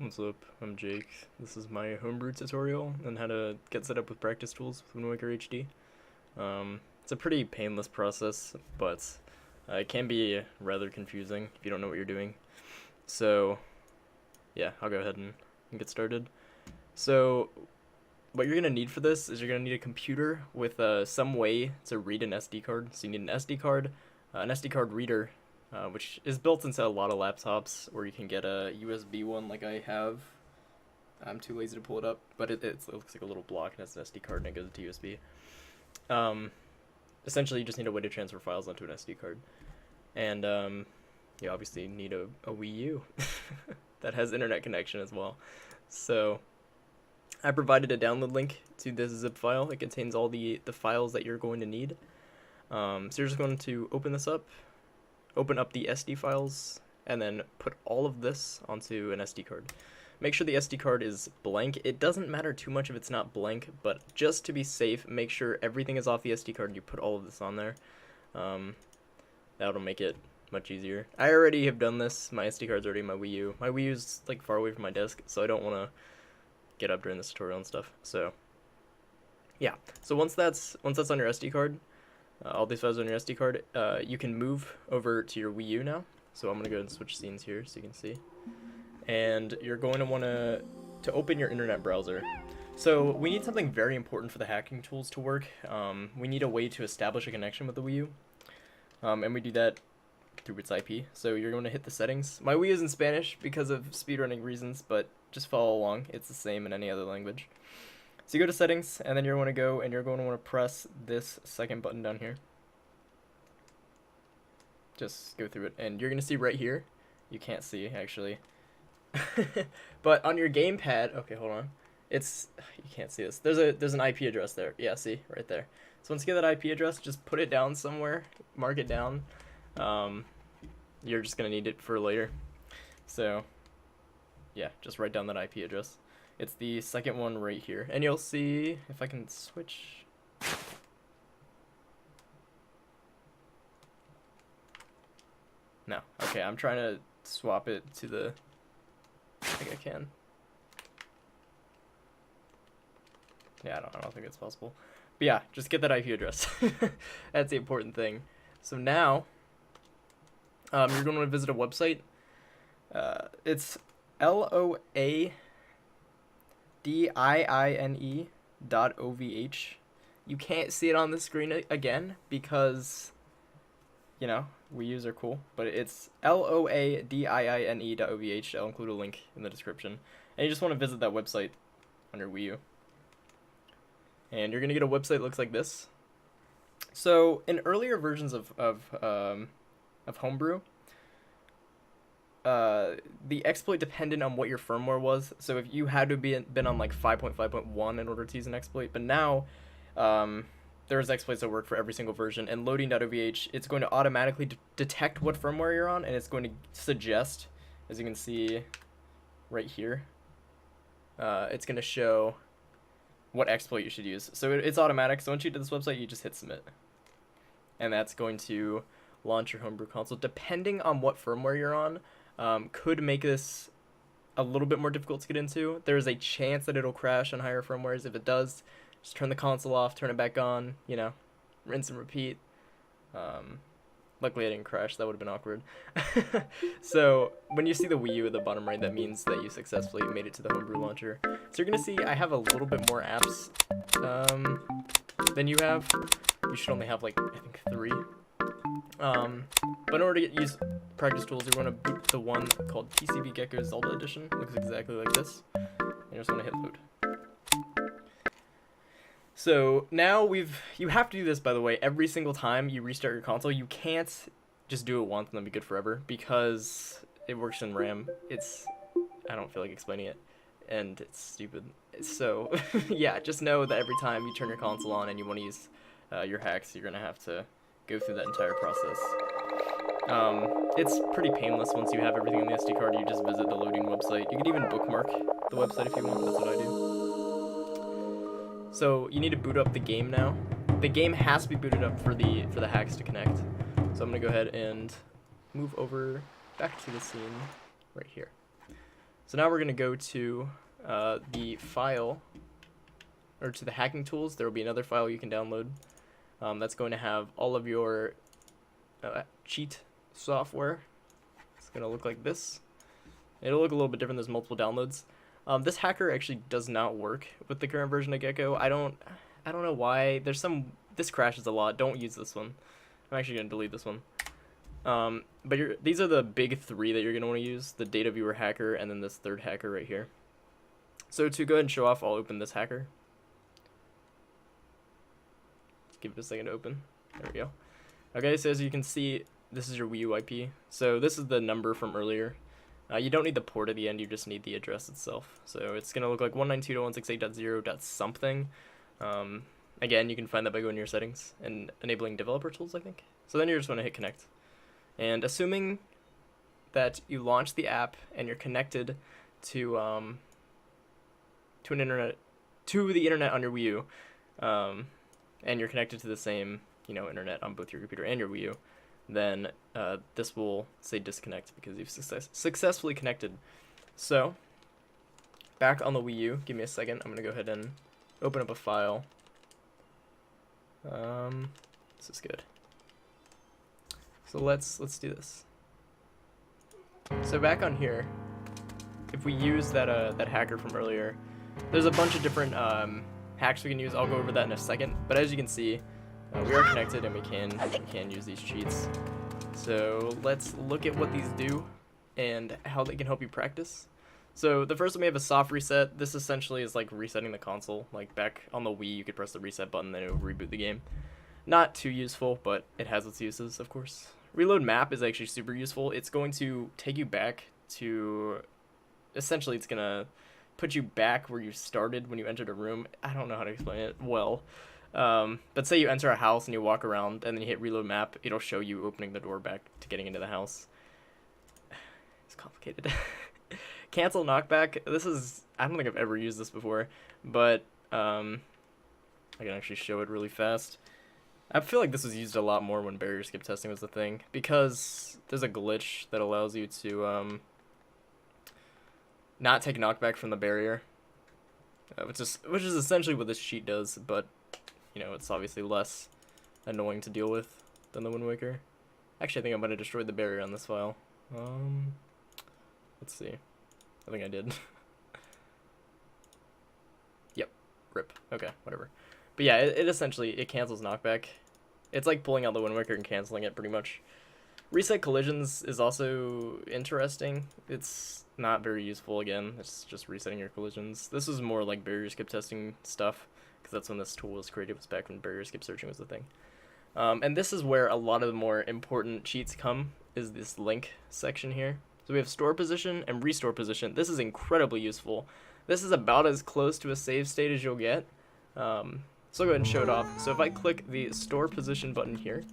What's up? I'm Jake. This is my homebrew tutorial on how to get set up with practice tools with TWWHD. It's a pretty painless process, but it can be rather confusing if you don't know what you're doing. So, yeah, I'll go ahead and get started. So, what you're going to need for this is you're going to need a computer with some way to read an SD card. So you need an SD card, an SD card reader, which is built into a lot of laptops, or you can get a USB one like I have. I'm too lazy to pull it up, but it looks like a little block and has an SD card and it goes to USB. Essentially, you just need a way to transfer files onto an SD card. And you obviously need a Wii U that has internet connection as well. So I provided a download link to this zip file. It contains all the files that you're going to need. So you're just going to open this up, open up the SD files, and then put all of this onto an SD card. Make sure the SD card is blank. It doesn't matter too much if it's not blank, but just to be safe, make sure everything is off the SD card and you put all of this on there. That'll make it much easier. I already have done this. My SD card's already in my Wii U. My Wii U's like far away from my desk, so I don't want to get up during this tutorial and stuff. So yeah, so once that's on your SD card, all these files on your SD card, you can move over to your Wii U now. So I'm gonna go and switch scenes here so you can see. And you're going to want to open your internet browser. So we need something very important for the hacking tools to work. We need a way to establish a connection with the Wii U, and we do that through its IP. So you're going to hit the settings. My Wii U is in Spanish because of speedrunning reasons, but just follow along. It's the same in any other language. So you go to settings, and then you're going to go and you're going to want to press this second button down here. Just go through it, and you're going to see right here. You can't see actually. But on your gamepad, okay, hold on. You can't see this. There's an IP address there. Yeah, see right there. So once you get that IP address, just put it down somewhere, mark it down. You're just gonna need it for later. So yeah, just write down that IP address. It's the second one right here, and you'll see if I can switch. No, okay, I'm trying to swap it to the. I think I can. Yeah, I don't think it's possible. But yeah, just get that IP address. That's the important thing. So now, you're going to want to visit a website. It's LOADIINE.OVH. You can't see it on the screen again because, you know, Wii U's are cool, but it's LOADIINE.OVH. I'll include a link in the description. And you just want to visit that website on your Wii U. And you're going to get a website that looks like this. So in earlier versions of Homebrew, the exploit depended on what your firmware was. So if you had to been on like 5.5.1 in order to use an exploit, but now there's exploits that work for every single version, and loading.ovh, it's going to automatically detect what firmware you're on, and it's going to suggest, as you can see right here, it's going to show what exploit you should use. So it's automatic. So once you do this website, you just hit submit, and that's going to launch your Homebrew console. Depending on what firmware you're on, could make this a little bit more difficult to get into. There is a chance that it'll crash on higher firmwares. If it does, just turn the console off, turn it back on, you know, rinse and repeat. Luckily I didn't crash, that would have been awkward. So when you see the Wii U at the bottom right, that means that you successfully made it to the Homebrew launcher. So you're going to see I have a little bit more apps than you have. You should only have like, I think 3. But in order to use practice tools, you're going to boot the one called TCB Gecko Zelda Edition. It looks exactly like this. And you're just going to hit load. So now you have to do this, by the way, every single time you restart your console. You can't just do it once and then be good forever because it works in RAM. I don't feel like explaining it, and it's stupid. So yeah, just know that every time you turn your console on and you want to use your hacks, you're going to have to go through that entire process. It's pretty painless once you have everything on the SD card. You just visit the loading website. You can even bookmark the website if you want. That's what I do. So you need to boot up the game now. The game has to be booted up for the hacks to connect. So I'm gonna go ahead and move over back to the scene right here. So now we're going to go to the file, or to the hacking tools. There will be another file you can download that's going to have all of your cheat software. It's going to look like this. It'll look a little bit different. There's multiple downloads. This hacker actually does not work with the current version of Gecko. I don't know why. This crashes a lot. Don't use this one. I'm actually going to delete this one. But these are the big three that you're going to want to use. The data viewer hacker and then this third hacker right here. So to go ahead and show off, I'll open this hacker. Give it a second to open. There we go. Okay, so as you can see, this is your Wii U IP. So this is the number from earlier. You don't need the port at the end, you just need the address itself. So it's going to look like 192.168.0. something. Again, you can find that by going to your settings and enabling developer tools, I think. So then you just want to hit connect. And assuming that you launch the app and you're connected to the internet on your Wii U, and you're connected to the same internet on both your computer and your Wii U, then this will say disconnect because you've successfully connected. So back on the Wii U, give me a second. I'm gonna go ahead and open up a file. This is good. So let's do this. So back on here, if we use that hacker from earlier, there's a bunch of different hacks we can use. I'll go over that in a second. But as you can see, we are connected and we can use these cheats. So let's look at what these do and how they can help you practice. So the first one, we have a soft reset. This essentially is like resetting the console. Like back on the Wii, you could press the reset button, then it would reboot the game. Not too useful, but it has its uses, of course. Reload map is actually super useful. It's going to take you back to, essentially it's going to put you back where you started when you entered a room. I don't know how to explain it well. But say you enter a house and you walk around and then you hit reload map, it'll show you opening the door back to getting into the house. It's complicated. Cancel knockback. This is, I don't think I've ever used this before, but I can actually show it really fast. I feel like this was used a lot more when barrier skip testing was the thing, because there's a glitch that allows you to not take knockback from the barrier, which is essentially what this cheat does, but it's obviously less annoying to deal with than the Wind Waker. Actually, I think I'm going to destroy the barrier on this file. Let's see. I think I did. Yep. RIP. Okay, whatever. But yeah, it essentially, it cancels knockback. It's like pulling out the Wind Waker and canceling it pretty much. Reset collisions is also interesting. It's not very useful again. It's just resetting your collisions. This is more like barrier skip testing stuff, because that's when this tool was created, was back when barrier skip searching was the thing. And this is where a lot of the more important cheats come, is this link section here. So we have store position and restore position. This is incredibly useful. This is about as close to a save state as you'll get. So I'll go ahead and show it off. So if I click the store position button here,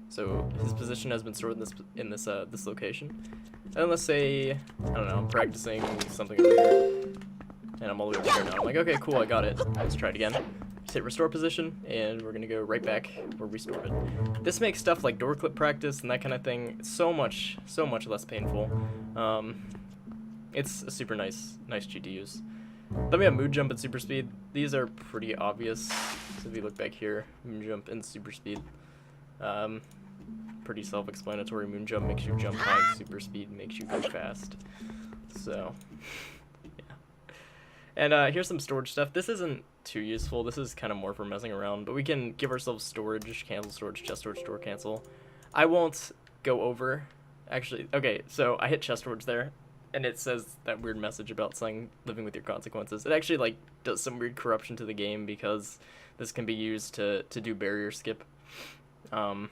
so his position has been stored in this location. And let's say, I don't know, I'm practicing something over here, and I'm all the way over here now. I'm like, okay, cool, I got it. Let's try it again. Just hit restore position, and we're gonna go right back where we stored it. This makes stuff like door clip practice and that kind of thing so much less painful. It's a super nice cheat to use. Then we have mood jump and super speed. These are pretty obvious. So if you look back here, moon jump and super speed. Pretty self-explanatory. Moon jump makes you jump high, super speed makes you go fast. So, yeah. And here's some storage stuff. This isn't too useful. This is kind of more for messing around, but we can give ourselves storage, cancel storage, chest storage, store cancel. I won't go over, actually. Okay, so I hit chest storage there, and it says that weird message about saying living with your consequences. It actually like does some weird corruption to the game because this can be used to do barrier skip. So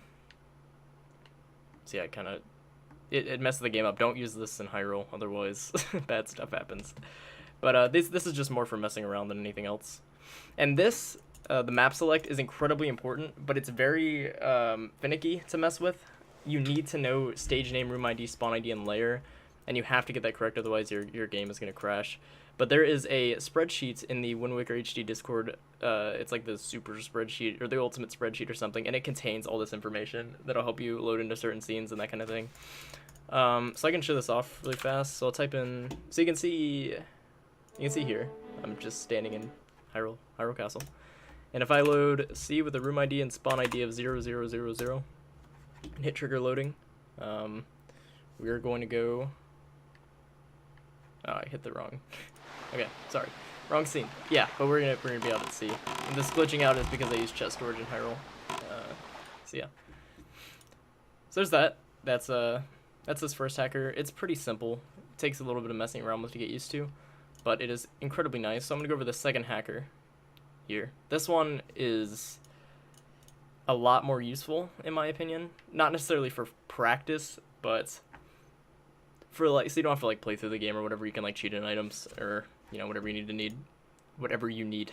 yeah, it messes the game up. Don't use this in Hyrule, otherwise bad stuff happens. But this is just more for messing around than anything else. And this, the map select is incredibly important, but it's very finicky to mess with. You need to know stage name, room ID, spawn ID, and layer, and you have to get that correct, otherwise your game is going to crash. But there is a spreadsheet in the Wind Waker HD Discord. It's like the super spreadsheet or the ultimate spreadsheet or something, and it contains all this information that'll help you load into certain scenes and that kind of thing. So I can show this off really fast. So I'll type in, so you can see here, I'm just standing in Hyrule Castle. And if I load C with a room ID and spawn ID of 0000 and hit trigger loading, we're going to go, oh, I hit the wrong, okay, sorry, wrong scene. Yeah, but we're gonna be out at C. And this glitching out is because I use chest storage in Hyrule. So yeah. So there's that. That's this first hacker. It's pretty simple. It takes a little bit of messing around with to get used to, but it is incredibly nice. So I'm gonna go over the second hacker here. This one is a lot more useful in my opinion. Not necessarily for practice, but for like, so you don't have to like play through the game or whatever. You can like cheat in items or, you know, whatever you need.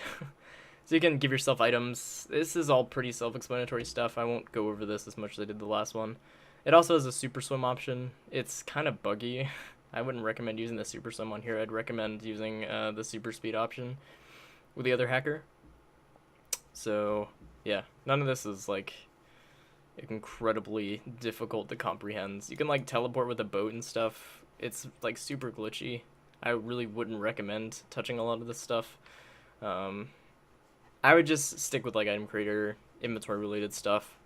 So you can give yourself items. This is all pretty self-explanatory stuff. I won't go over this as much as I did the last one. It also has a super swim option. It's kind of buggy. I wouldn't recommend using the super swim on here. I'd recommend using the super speed option with the other hacker. So yeah, none of this is like incredibly difficult to comprehend. You can like teleport with a boat and stuff. It's like super glitchy. I really wouldn't recommend touching a lot of this stuff. I would just stick with like item creator, inventory related stuff.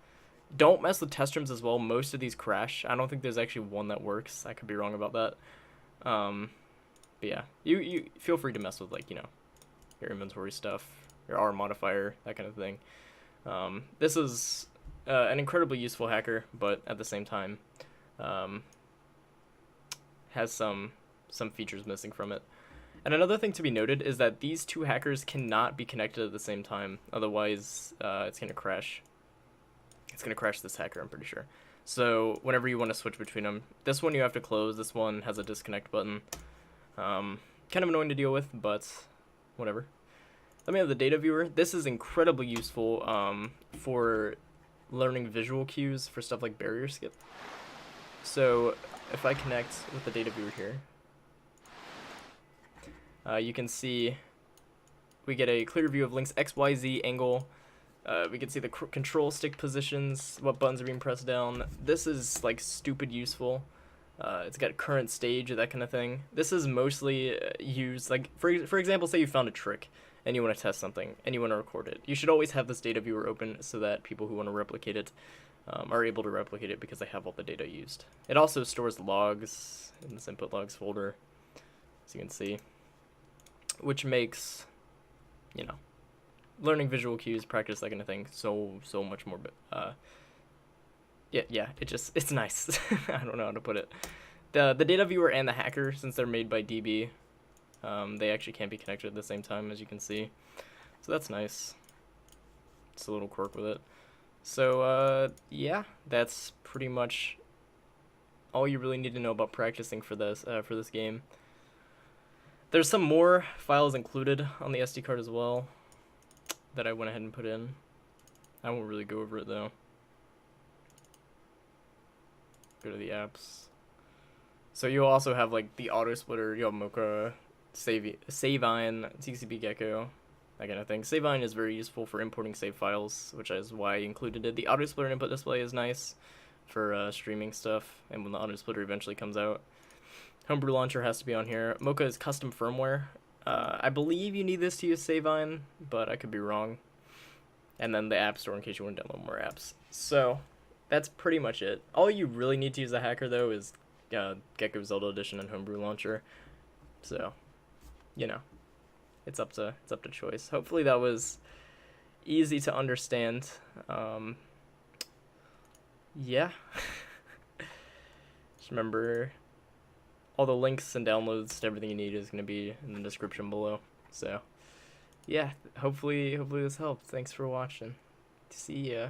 Don't mess with test rooms as well. Most of these crash. I don't think there's actually one that works. I could be wrong about that. But yeah, you feel free to mess with like, you know, your inventory stuff, your R modifier, that kind of thing. This is an incredibly useful hacker, but at the same time, has some features missing from it. And another thing to be noted is that these two hackers cannot be connected at the same time. Otherwise, it's going to crash. It's going to crash this hacker, I'm pretty sure. So whenever you want to switch between them, this one you have to close. This one has a disconnect button. Kind of annoying to deal with, but whatever. Then we have the data viewer. This is incredibly useful for learning visual cues for stuff like barrier skip. So if I connect with the data viewer here, you can see we get a clear view of Link's XYZ angle. We can see the control stick positions, what buttons are being pressed down. This is like stupid useful. It's got current stage, that kind of thing. This is mostly used, like for example, say you found a trick and you want to test something and you want to record it. You should always have this data viewer open so that people who want to replicate it are able to replicate it because they have all the data used. It also stores logs in this input logs folder, as you can see, which makes, you know, learning visual cues, practice, that kind of thing, so much more. Yeah, it's nice. I don't know how to put it. The data viewer and the hacker, since they're made by DB, they actually can't be connected at the same time, as you can see. So that's nice. It's a little quirk with it. So yeah, that's pretty much all you really need to know about practicing for this game. There's some more files included on the SD card as well that I went ahead and put in. I won't really go over it though. Go to the apps. So you'll also have like the auto splitter, you have Mocha, Savine, TCP Gecko, that kind of thing. Savine is very useful for importing save files, which is why I included it. The auto splitter input display is nice for streaming stuff, and when the auto splitter eventually comes out. Homebrew launcher has to be on here. Mocha is custom firmware. I believe you need this to use Savine, but I could be wrong. And then the app store in case you want to download more apps. So that's pretty much it. All you really need to use a hacker though is Gecko Zelda Edition and Homebrew launcher. So, you know, it's up to choice. Hopefully that was easy to understand. Yeah. Just remember, all the links and downloads to everything you need is going to be in the description below. So, yeah, hopefully this helped. Thanks for watching. See ya.